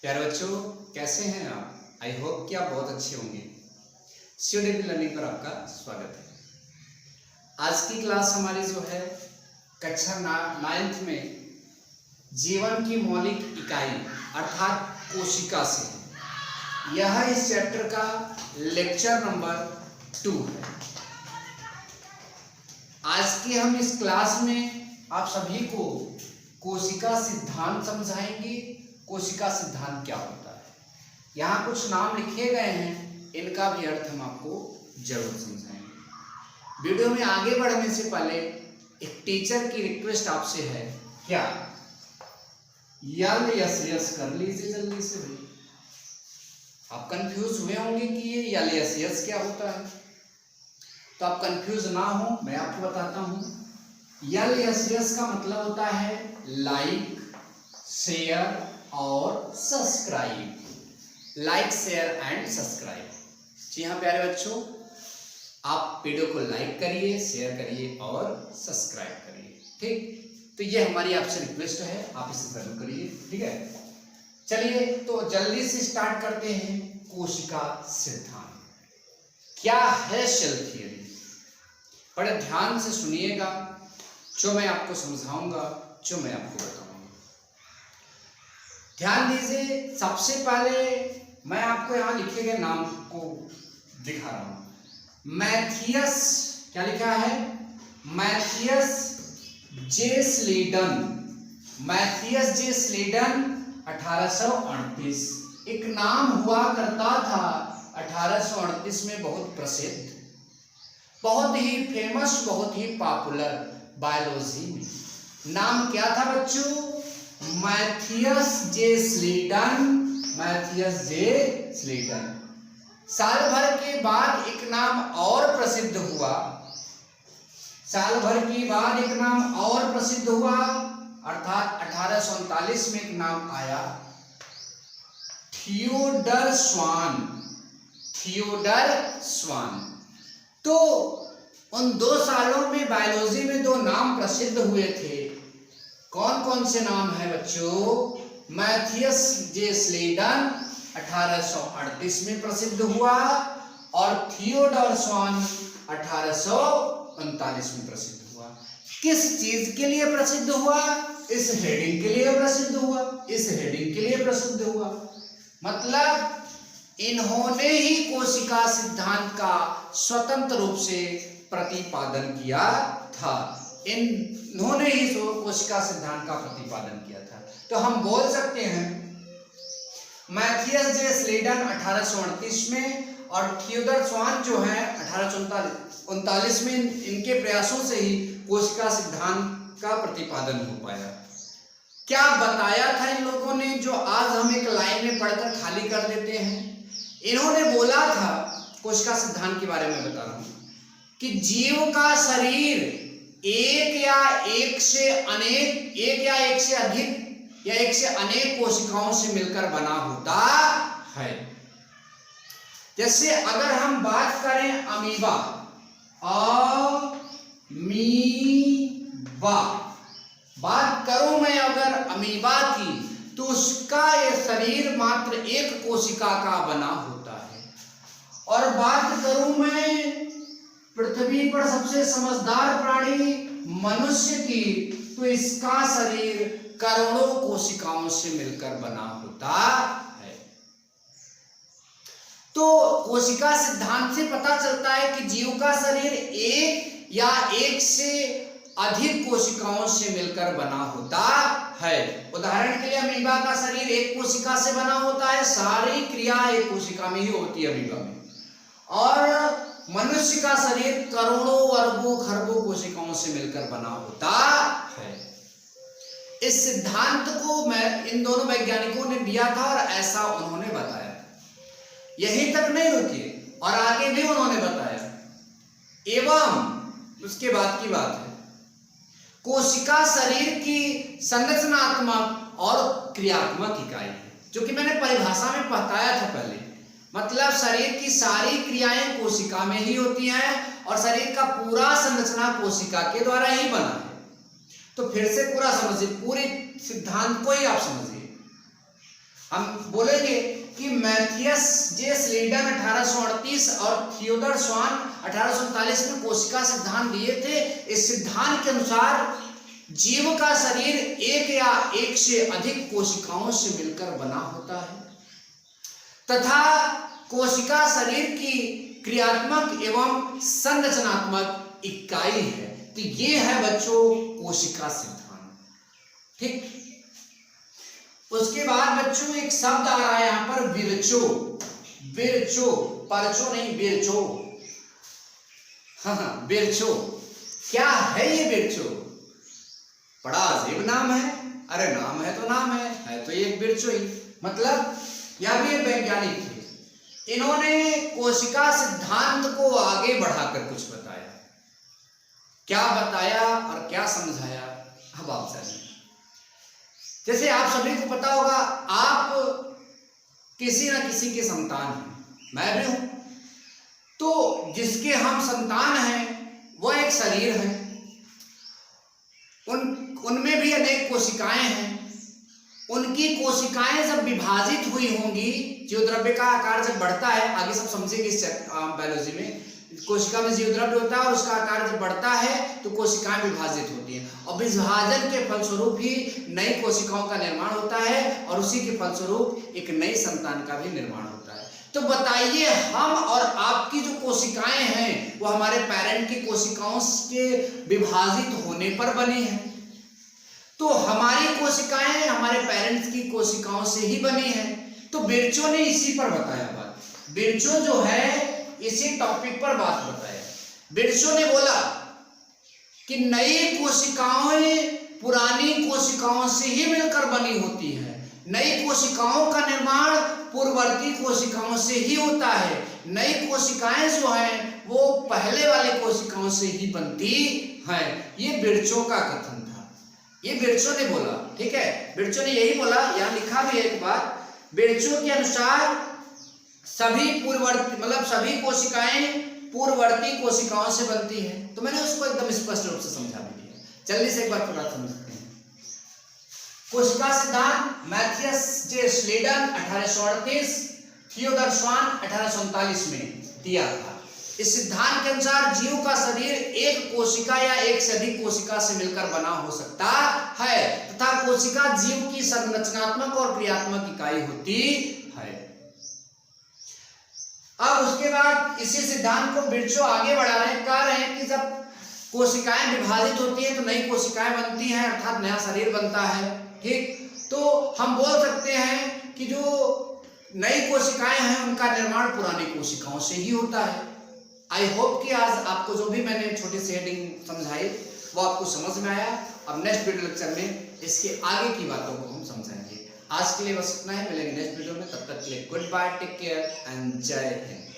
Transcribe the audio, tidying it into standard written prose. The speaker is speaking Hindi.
प्यारे बच्चों, कैसे हैं आप? आई होप कि आप बहुत अच्छे होंगे। स्टूडेंट लर्निंग पर आपका स्वागत है। आज की क्लास हमारी जो है कक्षा 9th में जीवन की मौलिक इकाई अर्थात कोशिका से है। यह इस चैप्टर का लेक्चर नंबर 2 है। आज की हम इस क्लास में आप सभी को कोशिका सिद्धांत समझाएंगे। कोशिका सिद्धांत क्या होता है, यहाँ कुछ नाम लिखे गए हैं, इनका भी अर्थ हम आपको जरूर समझाएंगे। वीडियो में आगे बढ़ने से पहले एक टीचर की रिक्वेस्ट आपसे है, क्या यस कर लीजिए जल्दी से भाई। आप कंफ्यूज हुए होंगे कि ये यस क्या होता है, तो आप कंफ्यूज ना हो, मैं आपको बताता हूं। यस का मतलब होता है लाइक, शेयर और subscribe. Like, share and subscribe. जी हाँ प्यारे बच्चों, आप वीडियो को लाइक करिए, शेयर करिए और सब्सक्राइब करिए। ठीक, तो ये हमारी आपसे रिक्वेस्ट है, आप इसे जरूर करिए। ठीक है, चलिए तो जल्दी से स्टार्ट करते हैं। कोशिका सिद्धांत क्या है? Cell theory. बड़े ध्यान से सुनिएगा, जो मैं आपको समझाऊंगा, जो मैं आपको बताऊंगा, ध्यान दीजिए। सबसे पहले मैं आपको यहां लिखे गए नाम को दिखा रहा हूं। मैथियस, क्या लिखा है? मैथियस जे स्लीडन। मैथियस जे स्लीडन 1838। एक नाम हुआ करता था 1838 में, बहुत प्रसिद्ध, बहुत ही फेमस, बहुत ही पॉपुलर बायोलॉजी में। नाम क्या था बच्चों? मैथियस जे स्लीडन। मैथियस जे स्लीडन। साल भर के बाद एक नाम और प्रसिद्ध हुआ। साल भर के बाद एक नाम और प्रसिद्ध हुआ, अर्थात 1839 में एक नाम आया, थियोडर स्वान। थियोडर स्वान। तो उन 2 सालों में बायोलॉजी में 2 नाम प्रसिद्ध हुए थे। कौन कौन से नाम है बच्चों? मैथियस जे स्लीडन 1838 में प्रसिद्ध हुआ और थियोडर स्वान 1839 में प्रसिद्ध हुआ। किस चीज के लिए प्रसिद्ध हुआ? इस हेडिंग के लिए प्रसिद्ध हुआ। इस हेडिंग के लिए प्रसिद्ध हुआ मतलब इन्होंने ही कोशिका सिद्धांत का स्वतंत्र रूप से प्रतिपादन किया था। इन्होंने ही कोशिका सिद्धांत का प्रतिपादन किया था। तो हम बोल सकते हैं मैथियस जे स्लीडन 1838 में और थियोडर स्वान जो है 1839 में, इनके प्रयासों से ही कोशिका सिद्धांत का प्रतिपादन हो पाया। क्या बताया था इन लोगों ने, जो आज हम एक लाइन में पढ़कर खाली कर देते हैं? इन्होंने बोला था, कोशिका सिद्धांत के बारे में बता रहा हूं, कि जीव का शरीर एक या एक से अधिक या एक से अनेक कोशिकाओं से मिलकर बना होता है। जैसे अगर हम बात करें अमीबा, बात करूं मैं अगर अमीबा की, तो उसका ये शरीर मात्र एक कोशिका का बना होता है। और बात करूं मैं पृथ्वी पर सबसे समझदार प्राणी मनुष्य की, तो इसका शरीर करोड़ों कोशिकाओं से मिलकर बना होता है। तो कोशिका सिद्धांत से पता चलता है कि जीव का शरीर एक या एक से अधिक कोशिकाओं से मिलकर बना होता है। उदाहरण के लिए अमीबा का शरीर एक कोशिका से बना होता है, सारी क्रिया एक कोशिका में ही होती है अमीबा में। और मनुष्य का शरीर करोड़ों अरबों खरबों कोशिकाओं से मिलकर बना होता है। इस सिद्धांत को मैं इन दोनों वैज्ञानिकों ने दिया था और ऐसा उन्होंने बताया। यहीं तक नहीं रुके और आगे भी उन्होंने बताया। एवं उसके बाद की बात है, कोशिका शरीर की संरचनात्मक और क्रियात्मक इकाई है, जो कि मैंने परिभाषा में बताया था पहले। मतलब शरीर की सारी क्रियाएं कोशिका में ही होती हैं और शरीर का पूरा संरचना कोशिका के द्वारा ही बना है। तो फिर से पूरा समझिए, पूरे सिद्धांत को ही आप समझिए। हम बोलेंगे कि मैथियस जे स्लीडन 1838 और थियोडर स्वान 1847 में कोशिका सिद्धांत दिए थे। इस सिद्धांत के अनुसार जीव का शरीर एक या एक से अधिक कोशिकाओं से मिलकर बना होता है तथा कोशिका शरीर की क्रियात्मक एवं संरचनात्मक इकाई है। तो ये है बच्चों कोशिका सिद्धांत। ठीक, उसके बाद बच्चों एक शब्द आ रहा है यहां पर विरचो। विरचो, परचो नहीं, विरचो। हाँ, विरचो क्या है ये विरचो? बड़ा अजीब नाम है। अरे नाम है तो नाम है तो ये विरचो ही। मतलब यह भी वैज्ञानिक थे, इन्होंने कोशिका सिद्धांत को आगे बढ़ाकर कुछ बताया। क्या बताया और क्या समझाया, अब आप जानिए। जैसे आप सभी को पता होगा, आप किसी न किसी के संतान हैं, मैं भी हूं। तो जिसके हम संतान हैं वह एक शरीर है, उनमें भी अनेक कोशिकाएं हैं। उनकी कोशिकाएं जब विभाजित हुई होंगी, जीवद्रव्य का आकार जब बढ़ता है, आगे सब समझेंगे इस बायोलॉजी में, कोशिका में जीवद्रव्य होता है और उसका आकार जब बढ़ता है तो कोशिकाएं विभाजित होती हैं और विभाजन के फलस्वरूप ही नई कोशिकाओं का निर्माण होता है और उसी के फलस्वरूप एक नई संतान का भी निर्माण होता है। तो बताइए, हम और आपकी जो कोशिकाएं हैं वो हमारे पेरेंट की कोशिकाओं के विभाजित होने पर बनी है। तो हमारी कोशिकाएं हमारे पेरेंट्स की कोशिकाओं से ही बनी है। तो विरचो ने इसी पर बताया बात। विरचो जो है इसी टॉपिक पर बात बताया। विरचो ने बोला कि नई कोशिकाएं पुरानी कोशिकाओं से ही मिलकर बनी होती है। नई कोशिकाओं का निर्माण पूर्ववर्ती कोशिकाओं से ही होता है। नई कोशिकाएं जो हैं वो पहले वाली कोशिकाओं से ही बनती हैं। ये विरचो का कथन था, ये विरचो ने बोला। ठीक है, विरचो ने यही बोला, यहां लिखा भी है एक बात। विरचो के अनुसार सभी पूर्ववर्ती मतलब सभी कोशिकाएं पूर्ववर्ती कोशिकाओं से बनती हैं। तो मैंने उसको एकदम स्पष्ट रूप से समझा भी दिया। जल्दी से एक बार पूरा समझते हैं। कोशिका सिद्धांत मैथियस जे स्लीडन 1838, थियोडर स्वान 1847 में दिया था। इस सिद्धांत के अनुसार जीव का शरीर एक कोशिका या एक से अधिक कोशिका से मिलकर बना हो सकता है तथा कोशिका जीव की संरचनात्मक और क्रियात्मक इकाई होती है। अब उसके बाद इसी सिद्धांत को विरचो आगे बढ़ा रहे हैं, कह रहे हैं कि जब कोशिकाएं विभाजित होती हैं तो नई कोशिकाएं बनती हैं, अर्थात नया शरीर बनता है। ठीक, तो हम बोल सकते हैं कि जो नई कोशिकाएं हैं उनका निर्माण पुरानी कोशिकाओं से ही होता है। आई होप कि आज आपको जो भी मैंने छोटी सी हेडिंग समझाई वो आपको समझ में आया। अब नेक्स्ट वीडियो लेक्चर में इसके आगे की बातों को हम समझाएंगे। आज के लिए बस इतना ही, मिलेंगे नेक्स्ट वीडियो में। तब तक के लिए goodbye, take care and जय हिंद।